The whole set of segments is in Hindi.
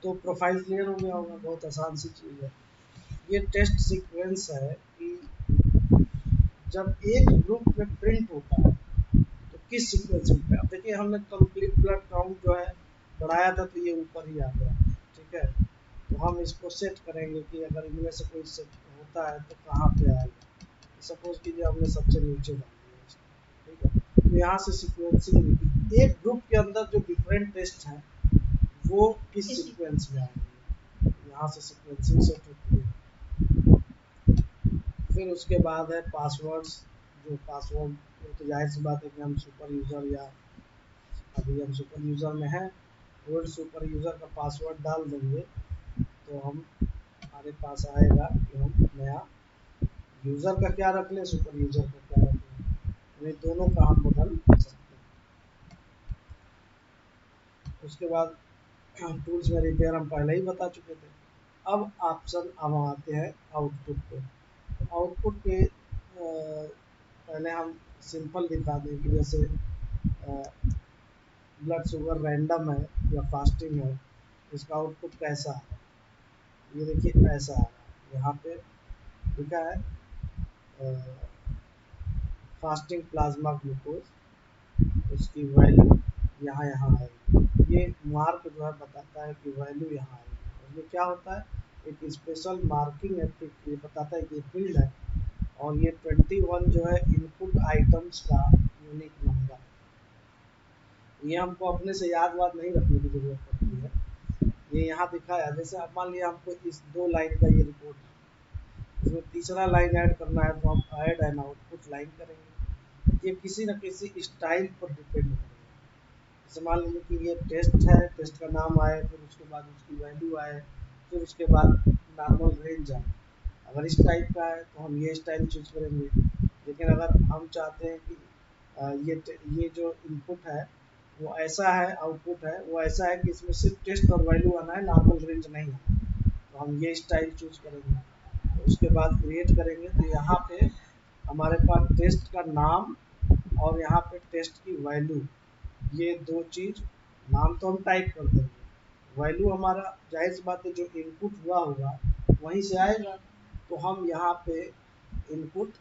तो प्रोफाइल क्लियर हो गया होगा, बहुत आसान सी चीज़ है। ये टेस्ट सीक्वेंस है कि जब एक ग्रुप में प्रिंट होता है तो किस सीक्वेंस में। अब देखिए हमने कंप्लीट ब्लड काउंट जो है बढ़ाया था तो ये ऊपर ही आ गया, ठीक है। तो हम इसको सेट करेंगे कि अगर इनमें से कोई सेट होता है तो कहाँ पे आएगा। सपोज कीजिए हमने सबसे नीचे डाल दिया इसको, ठीक है। तो यहाँ से सीक्वेंसिंग, एक ग्रुप के अंदर जो डिफरेंट टेस्ट हैं वो किस सीक्वेंस में आएंगे, यहाँ से सीक्वेंसिंग सेट होती है। फिर उसके बाद है पासवर्ड्स। जो पासवर्ड, तो जाहिर सी बात है कि हम सुपर यूज़र, या अभी हम सुपर यूज़र में हैं, ओल्ड सुपर यूज़र का पासवर्ड डाल देंगे तो हम, हमारे पास आएगा कि हम नया यूज़र का क्या रख लें, सुपर यूज़र का क्या रख लें, ये दोनों का हम बदल सकते हैं। उसके बाद टूल्स में रिपेयर हम पहले ही बता चुके थे। अब ऑप्शन, अब हम आते हैं आउटपुट पे। आउटपुट पे पहले हम सिंपल दिखा दें कि जैसे ब्लड शुगर रैंडम है या फास्टिंग है, इसका आउटपुट कैसा है। ये देखिए ऐसा है, यहाँ पे लिखा है फास्टिंग प्लाज्मा ग्लूकोज, उसकी वैल्यू यहाँ यहाँ आएगी। ये मार्क जो है बताता है कि वैल्यू यहाँ आएगी। उसमें क्या होता है, एक स्पेशल मार्किंग है, ये बताता है कि फील्ड है, और ये 21 जो है इनपुट आइटम्स का यूनिक नंबर। ये हमको अपने से याद वाद नहीं रखने की जरूरत पड़ती है। ये यहाँ दिखाया, जैसे अब मान लिया हमको इस 2 लाइन का ये रिपोर्ट है, इसमें तीसरा लाइन ऐड करना है तो हम ऐड एंड आउटपुट लाइन करेंगे। ये किसी न किसी स्टाइल पर डिपेंड करेगा। जैसे मान लीजिए कि ये टेस्ट है, टेस्ट का नाम आए, फिर उसके बाद उसकी वैल्यू आए, फिर उसके बाद नॉर्मल रेंज आए। अगर इस टाइप का है तो हम ये स्टाइल चूज करेंगे। लेकिन अगर हम चाहते हैं कि ये जो इनपुट है वो ऐसा है, आउटपुट है वो ऐसा है कि इसमें सिर्फ टेस्ट और वैल्यू आना है, नॉर्मल रेंज नहीं है, तो हम ये स्टाइल चूज करेंगे। तो उसके बाद क्रिएट करेंगे तो यहाँ पे हमारे पास टेस्ट का नाम और यहाँ पे टेस्ट की वैल्यू, ये दो चीज़, नाम तो हम टाइप कर देंगे, वैल्यू हमारा जाहिर सी बात है जो इनपुट हुआ होगा वहीं से आएगा। तो हम यहाँ पे इनपुट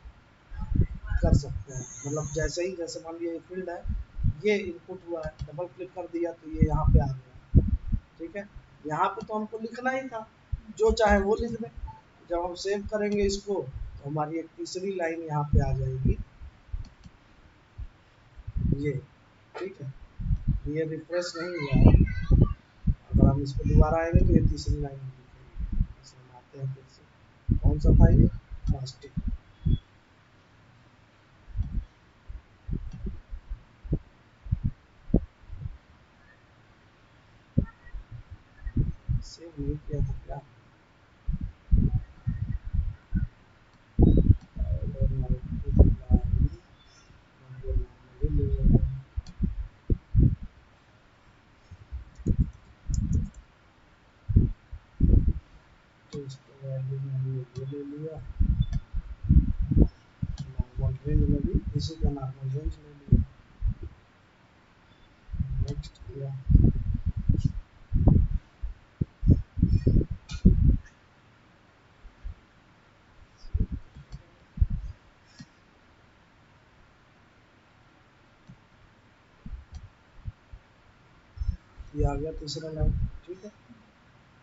कर सकते हैं, मतलब जैसे ही, जैसे मान लिया ये फील्ड है, ये इनपुट हुआ है, डबल क्लिक कर दिया तो ये यहाँ पे आ गया, ठीक है। यहाँ पे तो हमको लिखना ही था, जो चाहे वो लिख दें। जब हम सेव करेंगे इसको तो हमारी एक तीसरी लाइन यहाँ पे आ जाएगी, ये, ठीक है। ये रिफ्रेश नहीं हुआ है, अगर हम इसको दोबारा आएंगे तो ये तीसरी लाइन लिखेंगे। हम आते हैं फिर से, कौन सा था ये, प्लास्टिक। सेव नहीं किया था क्या, तो इसको वैल्यू में हमने ये ले लिया, नॉर्मल रेंज में भी इसी का नॉर्मल रेंज ले लिया, नेक्स्ट किया। ये आ गया तीसरा लाइन, ठीक है।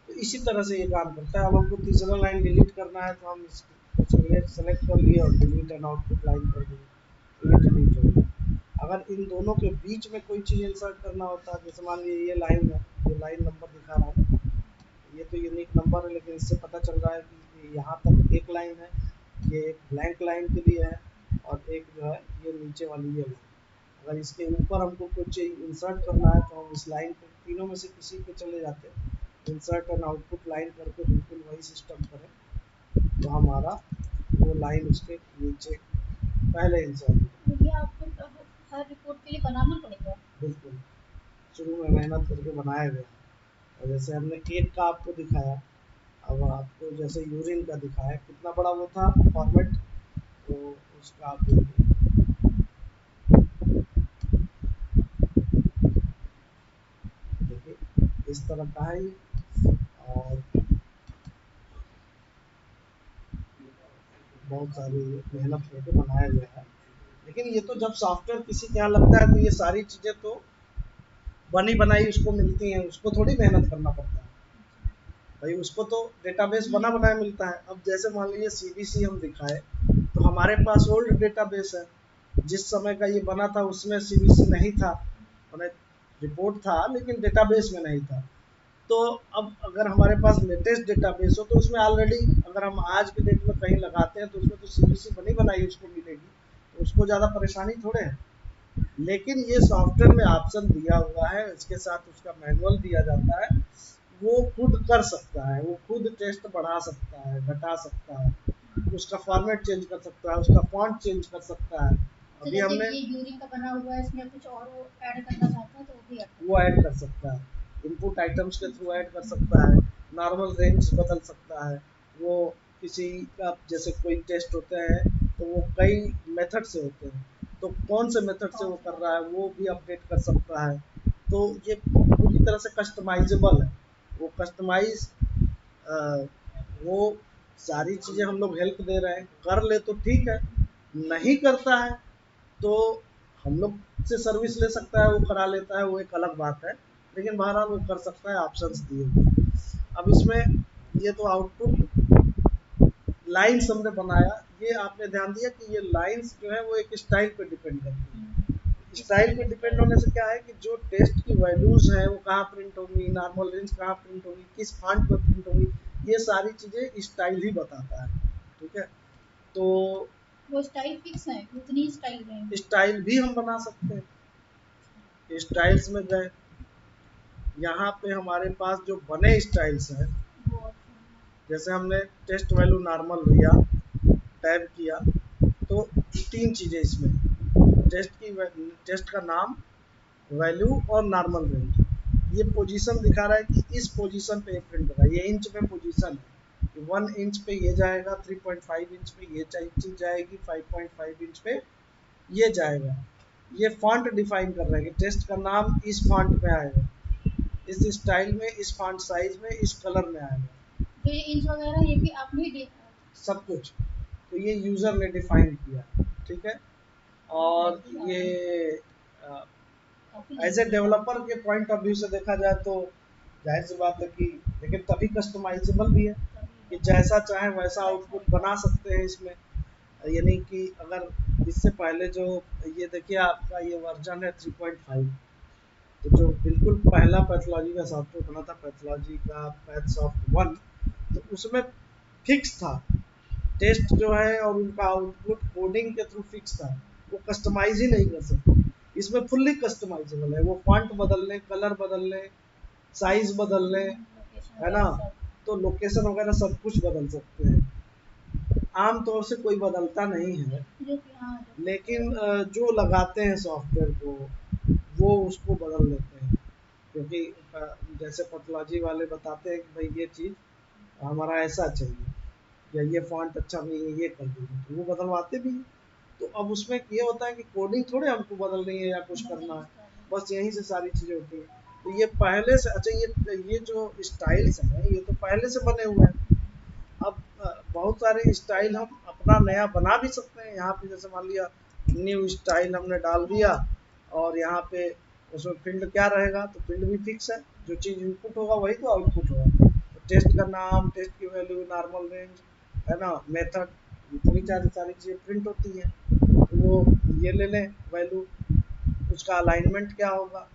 तो इसी तरह से ये काम करता है। अब हमको तीसरा लाइन डिलीट करना है तो हम इसको सेलेक्ट कर लिए और डिलीट एंड आउटपुट लाइन कर दिए, तो ये डिलीट हो गया। अगर इन दोनों के बीच में कोई चीज़ इंसर्ट करना होता है, जैसे मान लीजिए ये लाइन है, ये लाइन नंबर दिखा रहा है, ये तो यूनिक नंबर है, लेकिन इससे पता चल रहा है कि यहाँ तक एक लाइन है, ये एक ब्लैंक लाइन के लिए है, और एक जो है ये नीचे वाली ये लाइन। अगर इसके ऊपर हमको कोई चीज़ इंसर्ट करना है तो हम इस लाइन पे, तीनों में से किसी पे चले जाते हैं, इंसर्ट एंड आउटपुट लाइन करके बिल्कुल वही सिस्टम करें तो हमारा वो लाइन उसके नीचे पहले इंसर्ट हो ये आपको हर रिपोर्ट के लिए बनाना पड़ेगा। बिल्कुल शुरू में मेहनत करके बनाया गया। और जैसे हमने एक का आपको दिखाया, अब आपको जैसे यूरिन का दिखाया, कितना बड़ा वो था फॉर्मेट, तो उसका आप देखिए इस तरह का है ये। और बहुत सारी मेहनत करके बनाया गया है। लेकिन ये तो जब सॉफ्टवेयर किसी के यहाँ लगता है तो ये सारी चीज़ें तो बनी बनाई उसको मिलती हैं, उसको थोड़ी मेहनत करना पड़ता है भाई, उसको तो डेटाबेस बना बनाया मिलता है। अब जैसे मान लीजिए सीबीसी हम दिखाए तो हमारे पास ओल्ड डेटाबेस है, जिस समय का ये बना था उसमें सीबीसी नहीं था, मैंने रिपोर्ट था लेकिन डेटाबेस में नहीं था। तो अब अगर हमारे पास लेटेस्ट डेटाबेस हो तो उसमें ऑलरेडी अगर हम आज के डेट में कहीं लगाते हैं तो उसमें तो सीबीसी बनी बनाई उसको मिलेगी, तो उसको ज़्यादा परेशानी थोड़े है। लेकिन ये सॉफ्टवेयर में ऑप्शन दिया हुआ है, इसके साथ उसका मैनुअल दिया जाता है, वो खुद कर सकता है, वो खुद टेस्ट बढ़ा सकता है, घटा सकता है, उसका फॉर्मेट चेंज कर सकता है, उसका फॉन्ट चेंज कर सकता है। तो अभी जैसे हमने ये यूरी का बना हुआ है, इसमें कुछ और वो ऐड करना चाहता है तो वो भी ऐड वो ऐड कर सकता है, इनपुट आइटम्स के थ्रू ऐड कर सकता है, नॉर्मल रेंज बदल सकता है। वो किसी का जैसे कोई टेस्ट होते हैं तो वो कई मेथड से होते हैं, तो कौन से मेथड से वो कर रहा है वो भी अपडेट कर सकता है। तो ये पूरी तरह से कस्टमाइजेबल है, वो कस्टमाइज वो सारी चीज़ें हम लोग हेल्प दे रहे हैं, कर ले तो ठीक है, नहीं करता है तो हम लोग से सर्विस ले सकता है, वो करा लेता है, वो एक अलग बात है। लेकिन बहरहाल वो कर सकता है, ऑप्शंस दिए हुए। अब इसमें ये तो आउटपुट लाइन्स हमने बनाया, ये आपने ध्यान दिया कि ये लाइन्स जो है वो एक स्टाइल पे डिपेंड करती है। स्टाइल पे डिपेंड होने से क्या है कि जो टेस्ट की वैल्यूज हैं वो कहाँ प्रिंट होंगी, नॉर्मल रेंज कहाँ प्रिंट होगी, किस फॉन्ट में प्रिंट होगी, ये सारी चीज़ें स्टाइल ही बताता है। ठीक है, तो वो स्टाइल फिक्स है, उतनी स्टाइल रहेंगी। स्टाइल भी हम बना सकते हैं। स्टाइल्स में गए, यहाँ पे हमारे पास जो बने स्टाइल्स हैं, वो option जैसे हमने टेस्ट वैल्यू नॉर्मल लिया, टैब किया, तो तीन चीज़ें इसमें, टेस्ट का नाम, वैल्यू और नॉर्मल रेंज। ये पोजीशन दिखा रहा है कि इस पोजीशन पे ये प्रिंट होगा, ये इंच में पोजीशन है कि 1 इंच पे ये जाएगा, 3.5 इंच पे ये चीज़ जाएगी, 5.5 इंच पे ये जाएगा। ये फॉन्ट डिफाइन कर रहा है कि टेस्ट का नाम इस फॉन्ट में आएगा, इस स्टाइल में, इस फॉन्ट साइज में, इस कलर में आएगा, तो ये इंच वगैरह ये भी आपने ही देखा सब कुछ। तो ये यूज़र ने डिफाइन किया, ठीक है। और ये काफी एज ए लेंथी है। डेवलपर के पॉइंट ऑफ व्यू से देखा जाए तो जाहिर सी बात है कि, लेकिन तभी कस्टमाइजेबल भी है कि जैसा चाहे वैसा आउटपुट बना सकते हैं इसमें। यानी कि अगर इससे पहले जो, ये देखिए आपका ये वर्जन है 3.5, तो जो बिल्कुल पहला पैथोलॉजी का सॉफ्टवेयर बना था, पैथोलॉजी का पैथ सॉफ्ट 1, तो उसमें फिक्स था टेस्ट जो है और उनका आउटपुट कोडिंग के थ्रू फिक्स था, वो कस्टमाइज ही नहीं कर सकते। इसमें फुल्ली कस्टमाइजेबल है, वो फॉन्ट बदल लें, कलर बदल लें, साइज बदल लें, लोकेशन है ना, वगैरह सब। तो लोकेशन वगैरह सब कुछ बदल सकते हैं। आम तौर से कोई बदलता नहीं है, जो कि हाँ लेकिन जो लगाते हैं सॉफ्टवेयर को वो उसको बदल देते हैं, क्योंकि जैसे पैथोलॉजी वाले बताते हैं कि भाई ये चीज़ हमारा ऐसा चाहिए, या ये फॉन्ट अच्छा नहीं है, ये कर दीजिए, तो वो बदलवाते भी हैं। तो अब उसमें ये होता है कि कोडिंग थोड़े हमको बदलनी है या कुछ करना है, बस यहीं से सारी चीज़ें होती हैं। तो ये पहले से, अच्छा ये जो स्टाइल्स हैं ये तो पहले से बने हुए हैं। अब बहुत सारे स्टाइल हम अपना नया बना भी सकते हैं। यहाँ पे जैसे मान लिया न्यू स्टाइल हमने डाल दिया, और यहाँ पे उसमें फील्ड क्या रहेगा, तो फील्ड भी फिक्स है, जो चीज़ इनपुट होगा वही तो आउटपुट होगा। तो टेस्ट का नाम, टेस्ट की वैल्यू, नॉर्मल रेंज, है ना, मेथड, इतनी सारी सारी चीज़ें प्रिंट होती हैं। तो वो ये ले लें वैल्यू, उसका अलाइनमेंट क्या होगा,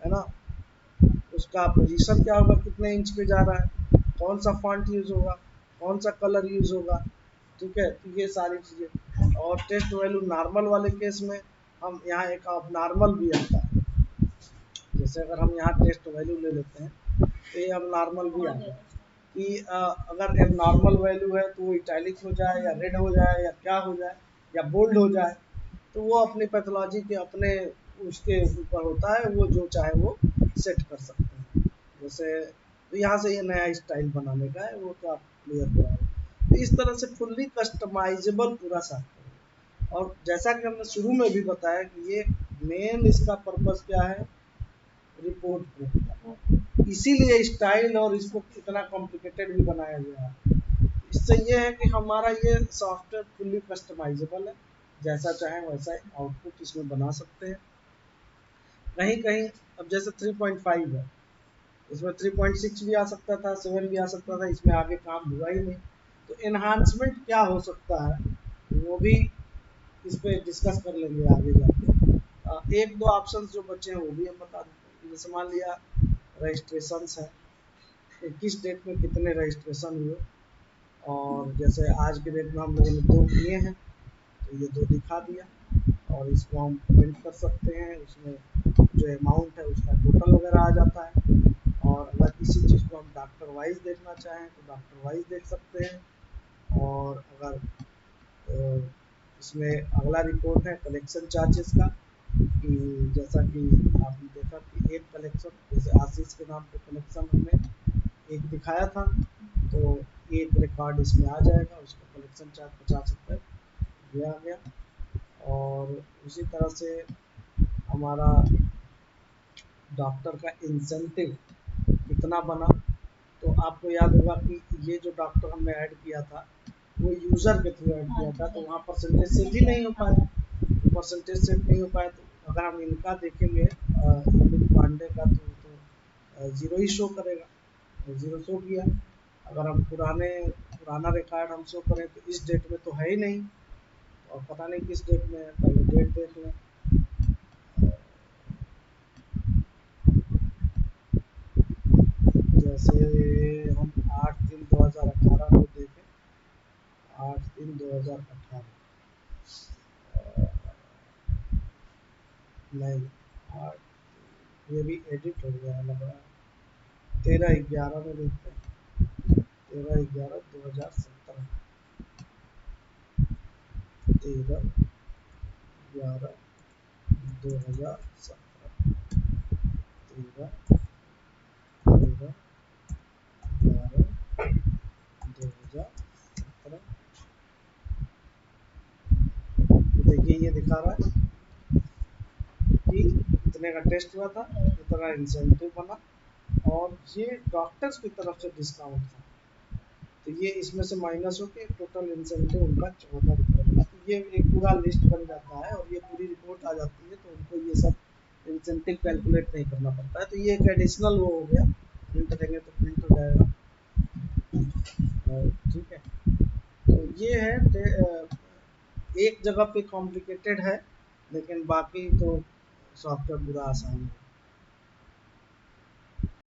है ना, उसका पोजीशन क्या होगा, कितने इंच पे जा रहा है, कौन सा फॉन्ट यूज़ होगा, कौन सा कलर यूज़ होगा, ठीक है। तो ये सारी चीज़ें, और टेस्ट वैल्यू नॉर्मल वाले केस में हम यहाँ एक अब नॉर्मल भी आता है, जैसे अगर हम यहाँ टेस्ट वैल्यू ले लेते हैं तो ये अब नॉर्मल भी आ गया कि अगर एक नॉर्मल वैल्यू है तो वो इटैलिक हो जाए या रेड हो जाए या क्या हो जाए या बोल्ड हो जाए, तो वो अपनी पैथोलॉजी के अपने उसके ऊपर होता है, वो जो चाहे वो सेट कर सकते हैं। जैसे तो यहाँ से ये नया स्टाइल बनाने का है, वो तो आप क्लियर कराओ। तो इस तरह से फुल्ली कस्टमाइजेबल पूरा सॉफ्टवेयर है। और जैसा कि हमने शुरू में भी बताया कि ये मेन इसका पर्पस क्या है, रिपोर्ट प्रिंट करना। इसीलिए स्टाइल और इसको इतना कॉम्प्लिकेटेड भी बनाया गया है। इससे ये है कि हमारा ये सॉफ्टवेयर फुल्ली कस्टमाइजेबल है, जैसा चाहे वैसा आउटपुट इसमें बना सकते हैं। कहीं कहीं अब जैसे 3.5 है, इसमें 3.6 भी आ सकता था, 7 भी आ सकता था, इसमें आगे काम हुआ ही नहीं। तो एनहांसमेंट क्या हो सकता है वो भी इस पे डिस्कस कर लेंगे आगे जाके। एक दो ऑप्शन जो बचे हैं वो भी हम बता देते हैं। जैसे मान लिया रजिस्ट्रेशन है कि किस डेट में कितने रजिस्ट्रेशन हुए, और जैसे आज के डेट में हम लोगों ने 2 किए हैं तो ये 2 दिखा दिया, और इसको हम प्रिंट कर सकते हैं। उसमें जो अमाउंट है उसका टोटल वगैरह आ जाता है। और अगर किसी चीज़ को हम डॉक्टर वाइज देखना चाहें तो डॉक्टर वाइज देख सकते हैं। और अगर इसमें अगला रिपोर्ट है कलेक्शन चार्जेस का, कि जैसा कि आपने देखा कि एक कलेक्शन जैसे आशीष के नाम पे कलेक्शन हमने एक दिखाया था, तो एक रिकॉर्ड इसमें आ जाएगा, उसका कलेक्शन चार्ज 50 रुपये दिया गया। और उसी तरह से हमारा डॉक्टर का इंसेंटिव कितना बना, तो आपको याद होगा कि ये जो डॉक्टर हमने ऐड किया था वो यूज़र के थ्रू ऐड किया था, तो वहाँ परसेंटेज सेट ही नहीं हो पाया। तो परसेंटेज सेट नहीं हो पाया तो अगर हम इनका देखेंगे अमित पांडे का तो ज़ीरो ही शो करेगा, तो ज़ीरो शो किया। अगर हम पुराना रिकॉर्ड हम शो करें तो इस डेट में तो है ही नहीं, और पता नहीं किस डेट में है, पहले डेट देख लें। जैसे हम 8/3/2018 को देखें, 8/3/2018 नहीं, आठ ये भी एडिट हो गया है लग रहा है। 13/11 में देखते हैं, 13/11/2017, 13/11/2017, 13/11/2017। देखिए ये दिखा रहा है कि इतने का टेस्ट हुआ था, इतना इंसेंटिव बना, और ये डॉक्टर्स की तरफ से डिस्काउंट था, तो ये इसमें से माइनस होकर टोटल इंसेंटिव उनका 14 रुपये बना। तो ये एक पूरा लिस्ट बन जाता है और ये पूरी रिपोर्ट आ जाती है, तो उनको ये सब इंसेंटिव कैलकुलेट नहीं करना पड़ता है। तो ये एक एडिशनल वो हो गया, प्रिंट देंगे तो प्रिंट हो जाएगा। ठीक है, तो ये है एक जगह पे कॉम्प्लिकेटेड है, लेकिन बाकी तो सॉफ्टवेयर पूरा आसान है।